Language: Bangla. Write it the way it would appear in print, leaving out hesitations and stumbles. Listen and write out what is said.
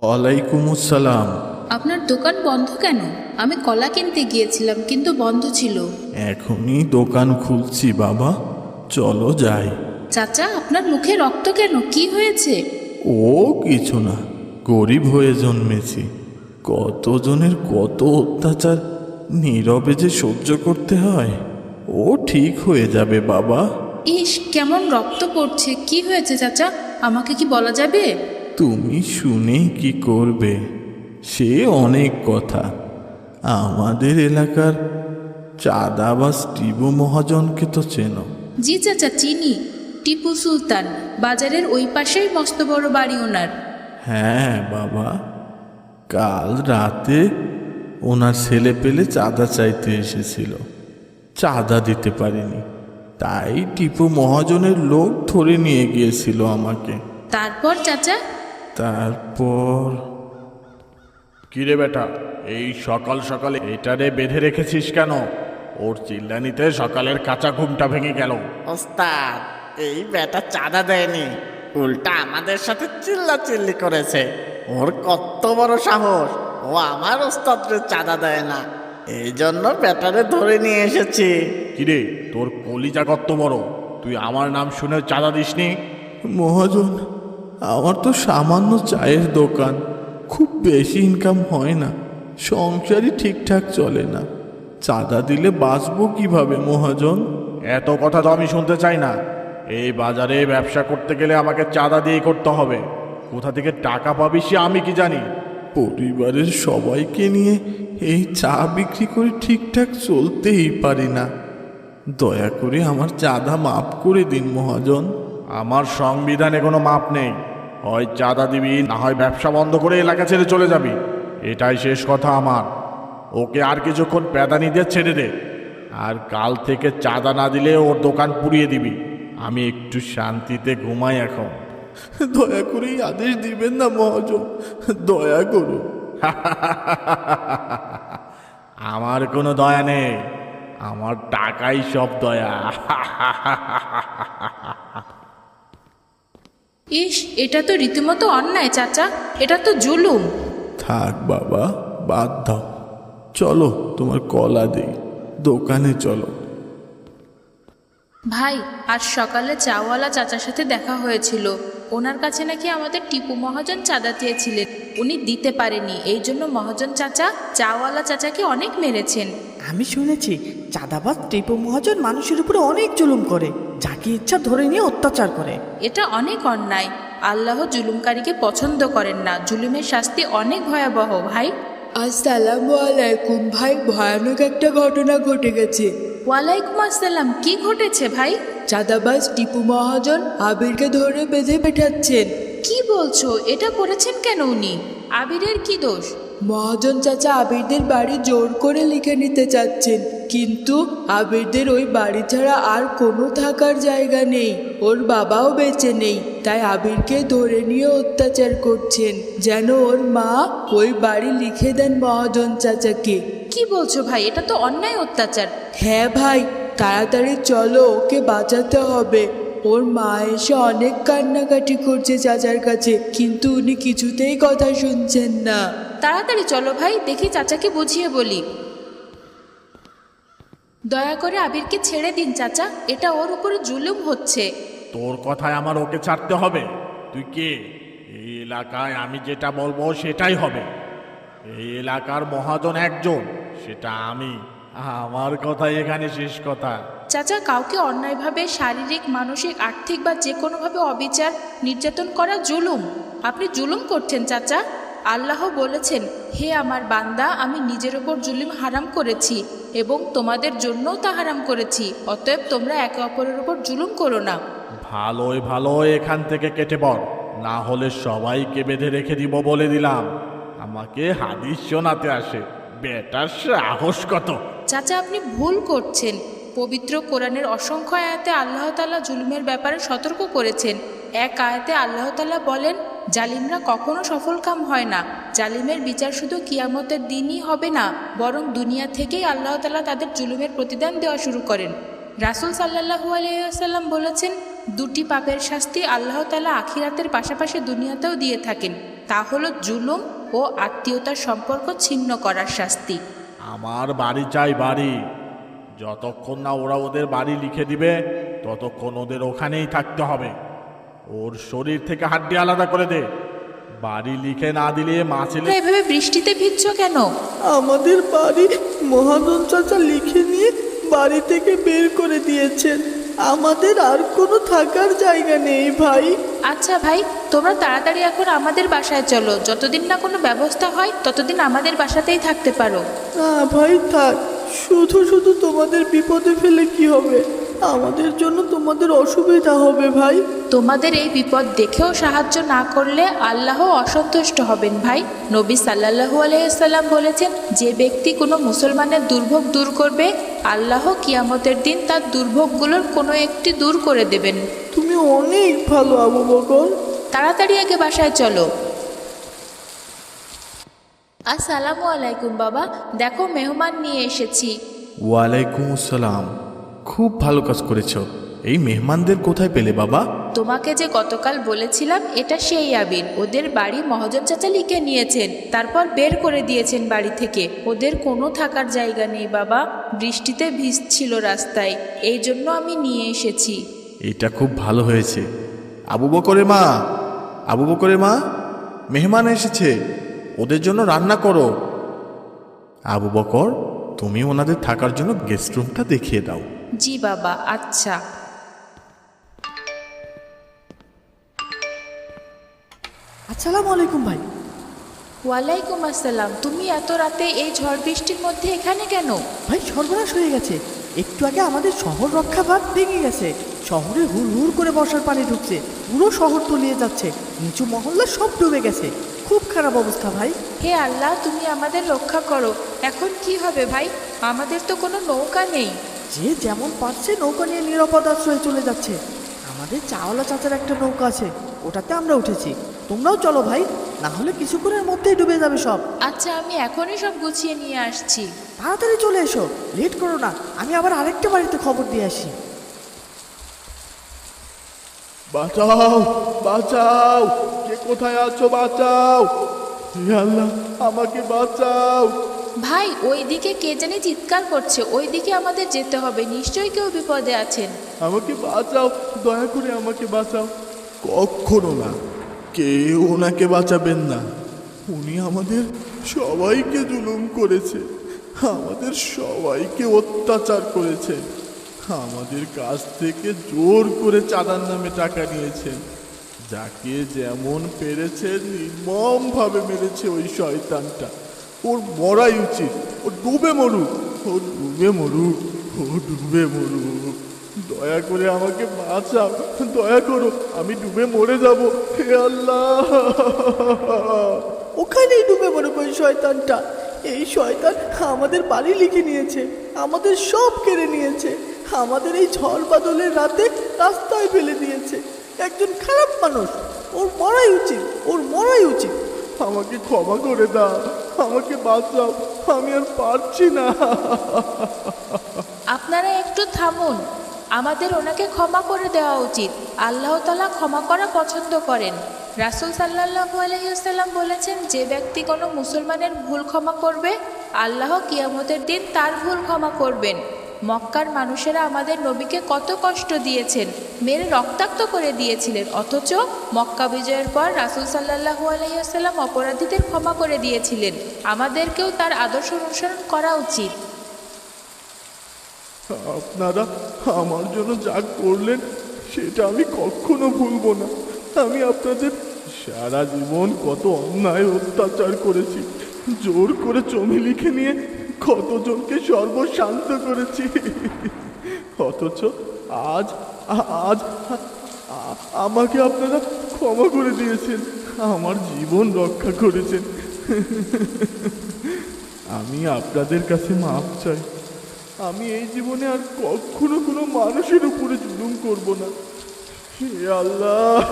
ওয়ালাইকুম আসসালাম। আপনার দোকান বন্ধ কেন? আমি কলা কিনতে গিয়েছিলাম কিন্তু বন্ধ ছিল। এখনই দোকান খুলছি বাবা, চলো যাই। চাচা, আপনার মুখে রক্ত কেন? কি হয়েছে? ও কিছু না, গরিব হয়ে জন্মেছি। কতজনের কত অত্যাচার নীরবে যে সহ্য করতে হয়। ও ঠিক হয়ে যাবে বাবা। ইস, কেমন রক্ত পড়ছে! কি হয়েছে চাচা? আমাকে কি বলা যাবে? তুমি শুনে কি করবে? সে অনেক কথা। আমাদের এলাকার চাঁদাবাজ টিবু মহাজনকে তো চেনো? জি চাচা, চিনি। টিপু সুলতান, বাজারের ওই পাশেই মস্ত বড় বাড়ি ওনার। হ্যাঁ বাবা, কাল রাতে ওনার ছেলে পেলে চাঁদা চাইতে এসেছিল, চাঁদা দিতে পারিনি, তাই টিপু মহাজনের লোক ধরে নিয়ে গিয়েছিল আমাকে। তারপর চাচা? তারপর কিরে বেটা, এই সকাল সকালে এটারে বেঁধে রেখেছিস কেন? ওর চিল্লানিতে সকালের কাঁচা ঘুমটা ভেঙে গেল। ওস্তাদ, এই বেটা চাঁদা দেয়নি, উল্টা আমাদের সাথে চিল্লাচিল্লি করেছে। ওর কত বড় সাহস! ও আমার ওস্তাদরে চাঁদা দেয় না, এই জন্য বেটারে ধরে নিয়ে এসেছি। কিরে, তোর কলিজা কত বড়! তুই আমার নাম শুনে চাঁদা দিসনি? মহাজন, আমার তো সামান্য চায়ের দোকান, খুব বেশি ইনকাম হয় না, সংসারই ঠিকঠাক চলে না, চাঁদা দিলে বাঁচবো কিভাবে মহাজন? এত কথা তো আমি শুনতে চাই না। এই বাজারে ব্যবসা করতে গেলে আমাকে চাঁদা দিয়ে করতে হবে। কোথা থেকে টাকা পাবি সে আমি কি জানি? পরিবারের সবাইকে নিয়ে এই চা বিক্রি করে ঠিকঠাক চলতেই পারি না, দয়া করে আমার চাঁদা মাফ করে দিন মহাজন। আমার সংবিধানে কোনো মাপ নেই। হয় চাঁদা দিবি, না হয় ব্যবসা বন্ধ করে এলাকা ছেড়ে চলে যাবি। এটাই শেষ কথা আমার। ওকে আর কিছুক্ষণ প্যাদানি দিয়ে ছেড়ে দে। আর কাল থেকে চাঁদা না দিলে ওর দোকান পুড়িয়ে দিবি। আমি একটু শান্তিতে ঘুমাই এখন। দয়া করে এই আদেশ দিবেন না মহাজন, দয়া করুন। আমার কোনো দয়া নেই, আমার টাকাই সব দয়া। ইস, এটা তো রীতিমতো অন্যায় চাচা, এটা তো জুলুম। থাক বাবা, বাদ দাও, চলো তোমার কলা দেই, দোকানে চলো। ভাই, আজ সকালে চাওয়ালা চাচার সাথে দেখা হয়েছিল। ওনার কাছে নাকি আমাদের টিপু মহাজন চাঁদা চেয়েছিলেন, উনি দিতে পারেনি, এই জন্য মহাজন চাচা চাওয়ালা চাচাকে অনেক মেরেছেন। আমি শুনেছি চাঁদাবাজ টিপু মহাজন মানুষের উপরে অনেক জুলুম করে, যাকে ইচ্ছা ধরে নিয়ে অত্যাচার করে। এটা অনেক অন্যায়। আল্লাহ জুলুমকারীকে পছন্দ করেন না। জুলুমের শাস্তি অনেক ভয়াবহ ভাই। আসসালামু আলাইকুম ভাই, ভয়ানক একটা ঘটনা ঘটে গেছে। ওয়ালাইকুম আসসালাম। কি ঘটেছে ভাই? চাঁদাবাজ টিপু মহাজন আবিরকে ধরে বেঁধে পেটাচ্ছেন। কি বলছো? এটা করেছেন কেন উনি? আবিরের কি দোষ? মহাজন চাচা আবিরদের বাড়ি জোর করে লিখে নিতে চাচ্ছেন, কিন্তু আবিরদের ওই বাড়ি ছাড়া আর কোনো থাকার জায়গা নেই, ওর বাবাও বেঁচে নেই, তাই আবিরকে ধরে নিয়ে অত্যাচার করছেন, যেন ওর মা ওই বাড়ি লিখে দেন মহাজন চাচাকে। কি বলছো ভাই? এটা তো অন্যায় অত্যাচার। হ্যাঁ ভাই, তাড়াতাড়ি চলো, ওকে বাঁচাতে হবে। ওর মা এসে অনেক কান্নাকাটি করছে চাচার কাছে, কিন্তু উনি কিছুতেই কথা শুনছেন না। তাড়াতাড়ি চলো ভাই, দেখি চাচাকে বুঝিয়ে বলি। দয়া করে আবিরকে ছেড়ে দিন চাচা, এটা ওর উপরে জুলুম হচ্ছে। তোর কথায় আমার ওকে ছাড়তে হবে? তুই কে? এই এলাকায় আমি যেটা বলবো সেটাই হবে। এই এলাকার মহাজন একজন, সেটা আমি। আমার কথাই এখানে শেষ কথা। চাচা, কাউকে অন্যায়ভাবে শারীরিক, মানসিক, আর্থিক বা যে কোনোভাবে অবিচার, নির্যাতন করা জুলুম। আপনি জুলুম করছেন চাচা। আল্লাহ বলেছেন, হে আমার বান্দা, আমি নিজের ওপর জুলুম হারাম করেছি এবং তোমাদের জন্যও তা হারাম করেছি, অতএব তোমরা একে অপরের উপর জুলুম করো না। ভালোই ভালো এখান থেকে কেটে পড়, না হলে সবাইকে বেঁধে রেখে দিব বলে দিলাম। আমাকে হাদিস শোনাতে আসে, বেটার সাহস কত! চাচা, আপনি ভুল করছেন। পবিত্র কোরআনের অসংখ্য আয়াতে আল্লাহ তাআলা জুলুমের ব্যাপারে সতর্ক করেছেন। এক আয়াতে আল্লাহ তাআলা বলেন, জালিমরা কখনো সফলকাম হয় না। জালিমের বিচার শুধু কিয়ামতের দিনই হবে না, বরং দুনিয়া থেকেই আল্লাহ তাআলা তাদের জুলুমের প্রতিদান দেওয়া শুরু করেন। রাসূল সাল্লাল্লাহু আলাইহি ওয়াসাল্লাম বলেছেন, দুটি পাপের শাস্তি আল্লাহ তাআলা আখিরাতের পাশাপাশি দুনিয়াতেও দিয়ে থাকেন। তা হলো জুলুম ও আত্মীয়তার সম্পর্ক ছিন্ন করার শাস্তি। আমার বাড়ি চাই বাড়ি। যতক্ষণ না ওরা ওদের বাড়ি লিখে দিবে ততক্ষণ ওদের ওখানেই থাকতে হবে। ওর শরীর থেকে হাড্ডি আলাদা করে দে। বাড়ি লিখে না দিলে মা ছেলে তোমরা এভাবে বৃষ্টিতে ভিজছ কেন? আমাদের বাড়ি মহাজন চাচা লিখে নিয়ে বাড়ি থেকে বের করে দিয়েছেন। আমাদের আর কোনো থাকার জায়গা নেই ভাই। আচ্ছা ভাই, তোমরা তাড়াতাড়ি এখন আমাদের বাসায় চলো। যতদিন না কোনো ব্যবস্থা হয় ততদিন আমাদের বাসাতেই থাকতে পারো। না ভাই থাক, শুধু শুধু তোমাদের বিপদে ফেলে কি হবে? আমাদের জন্য তোমাদের অসুবিধা হবে ভাই। তোমাদের এই বিপদ দেখেও সাহায্য না করলে আল্লাহ অসন্তুষ্ট হবেন ভাই। নবী সাল্লাল্লাহু আলাইহি সাল্লাম বলেছেন, যে ব্যক্তি কোনো মুসলমানের দুর্ভোগ দূর করবে, আল্লাহ কিয়ামতের দিন তার দুর্ভোগগুলোর কোনো একটি দূর করে দেবেন। তুমি অনেক ভালো আবু বকর। তাড়াতাড়ি আগে বাসায় চলো। আসসালামু আলাইকুম বাবা, দেখো মেহমান নিয়ে এসেছি। ওয়ালাইকুম আসসালাম। খুব ভালো কাজ করেছো। এই মেহমানদের কোথায় পেলে বাবা? তোমাকে যে গতকাল বলেছিলাম, এটা সেই আবির। ওদের বাড়ি মহাজন চাচা লিখে নিয়েছেন, তারপর বের করে দিয়েছেন বাড়ি থেকে। ওদের কোনো থাকার জায়গা নেই বাবা। বৃষ্টিতে ভিজছিল রাস্তায়, এই জন্য আমি নিয়ে এসেছি। এটা খুব ভালো হয়েছে। আবু বকরের মা, আবু বকরের মা, মেহমান এসেছে, ওদের জন্য রান্না করো। আবু বকর, তুমি ওনাদের থাকার জন্য গেস্ট রুমটা দেখিয়ে দাও। জি বাবা, আচ্ছা। আসসালামু আলাইকুম ভাই। ওয়ালাইকুম আসসালাম। তুমি এত রাতে এই ঝড় বৃষ্টির মধ্যে এখানে কেন? ভাই সর্বনাশ হয়ে গেছে। একটু আগে আমাদের শহর রক্ষা বাঁধ ভেঙে গেছে। শহরে হুড় হুড় করে বর্ষার পানি ঢুকছে, পুরো শহর তলিয়ে যাচ্ছে। নিচু মহল্লা সব ডুবে গেছে। খুব খারাপ অবস্থা ভাই। হে আল্লাহ, তুমি আমাদের রক্ষা করো। এখন কি হবে ভাই? আমাদের তো কোনো নৌকা নেই। যে যেমন পারছে নৌকা নিয়ে নিরাপদ আশ্রয়ে চলে যাচ্ছে। আমাদের চাওয়ালা চাচার একটা নৌকা আছে, ওটাতে আমরা উঠেছি। তোমরাও চলো ভাই, না হলে কিছুক্ষণের মধ্যেই ডুবে যাবে সব। আচ্ছা, আমি এখনই সব গুছিয়ে নিয়ে আসছি। তাড়াতাড়ি চলে এসো, লেট করো না। আমি আবার আরেকটা বাড়িতে খবর দিয়ে আসি। বাঁচাও, বাঁচাও, কে কোথায় আছো? বাঁচাও, হে আল্লাহ, আমাকে বাঁচাও। ভাই, ওইদিকে কে জানি চিৎকার করছে। ওইদিকে আমাদের যেতে হবে, নিশ্চয়ই কেউ বিপদে আছেন। আমাকে বাঁচাও, দয়া করে আমাকে বাঁচাও। কখনো না, কেউ ওনাকে বাঁচাবেন না। উনি আমাদের সবাইকে জুলুম করেছে, আমাদের সবাইকে অত্যাচার করেছে, আমাদের কাছ থেকে জোর করে চাঁদার নামে টাকা নিয়েছেন। যাকে যেমন পেরেছে নির্মমভাবে মেরেছে ওই শয়তানটা। ওর মরাই উচিত। ও ডুবে মরুক, ও ডুবে মরুক, ও ডুবে মরুক। দয়া করে আমাকে বাঁচাও, দয়া করো, আমি ডুবে মরে যাব। হে আল্লাহ! ওখানেই ডুবে মরুক ওই শয়তানটা। এই শয়তান আমাদের বাড়ি লিখে নিয়েছে, আমাদের সব কেড়ে নিয়েছে। আমাদের এই ঝড় বাদলের রাতে রাস্তায় ফেলে দিয়েছে। একজন খারাপ মানুষ, ওর মরাই উচিত, ওর মরাই উচিত। আমাকে ক্ষমা করে দাও, আমাকে বাঁচাও, আমি আর পারছি না। আপনারা একটু থামুন। আমাদের ওনাকে ক্ষমা করে দেওয়া উচিত। আল্লাহ তাআলা ক্ষমা করা পছন্দ করেন। রাসূল সাল্লাল্লাহু আলাইহি ওয়াসাল্লাম বলেছেন, যে ব্যক্তি কোনো মুসলমানের ভুল ক্ষমা করবে, আল্লাহ কিয়ামতের দিন তার ভুল ক্ষমা করবেন। মক্কার মানুষেরা আমাদের নবীকে কত কষ্ট দিয়েছেন, মেরে রক্তাক্ত করে দিয়েছিলেন, অথচ মক্কা বিজয়ের পর রাসূল সাল্লাল্লাহু আলাইহি ওয়াসাল্লাম অপরাধীদের ক্ষমা করে দিয়েছিলেন। আমাদেরকেও তার আদর্শ অনুসরণ করা উচিত। আপনারা আমার জন্য যা করলেন সেটা আমি কখনো ভুলবো না। আমি আপনাদের সারা জীবন কত অন্যায় অত্যাচার করেছি, জোর করে জমি লিখে নিয়ে কতজনকে সর্বশান্ত করেছি, অথচ আজ আজ আমাকে আপনারা ক্ষমা করে দিয়েছেন, আমার জীবন রক্ষা করেছেন। আমি আপনাদের কাছে মাপ চাই। আমি এই জীবনে আর কখনো কোনো মানুষের উপরে জুলুম করব না। হে আল্লাহ,